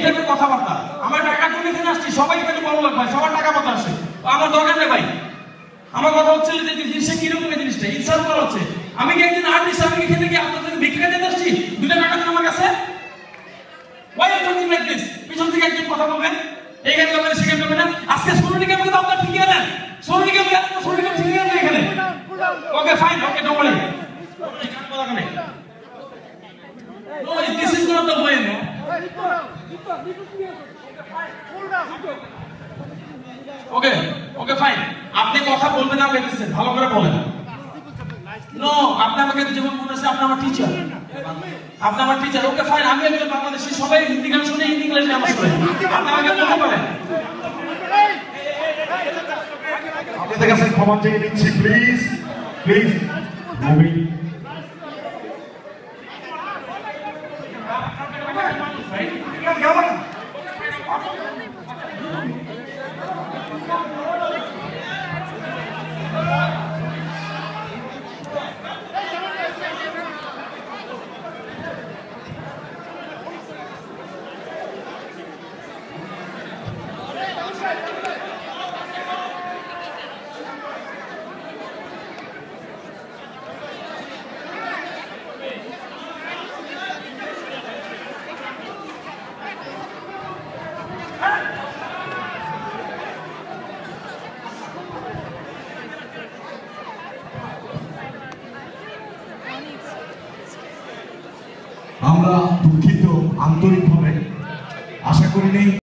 টাইপের কথাবার্তা। আমার টাকার জন্য এখানে আসছি, সবাই এখানে বড় লোক ভাই, সবার টাকা পয়সা আছে, আমার দরকার নেই ভাই। আমার কথা হচ্ছে যে জিনিসটা কিরকম, এই জিনিসটা ইনসাল্ট করা হচ্ছে। আমি কি একজন আর্টিস্ট, আমি এখানে কি আপনাদের ভিক্ষা দিতে আসছি? 2 টাকা দেন আমার কাছে। Why are you talking like this? পিছন থেকে একজন কথা বলবেন, এইখানে বলবেন সেখানে বলবেন না। আজকে সোনালিকে আমি তো আপনার ঠিকই আনেন, সোনালিকে আমি আনবো, সোনালিকে ঠিকই আনেন এখানে। Okay fine, okay don't worry. No, this is not the way, no. Okay, okay fine. আপনি কথা বলবেন না বলতেছেন, ভালো করে বলেন। নো, আপনি আমাকে যেমন বলেছেন আপনি আমার টিচার, আপনি আমার টিচার। ওকে ফাইন, আমি একজন বাংলাদেশি, সবাই হিন্দি গান শুনে ইংলিশে আমার শুনে, আপনি আমাকে বলতে পারেন। আপনাদের কাছে ক্ষমা চেয়ে নিচ্ছি, প্লিজ প্লিজ মুভি। আমরা দুঃখিত আন্তরিকভাবে, আশা করি নেই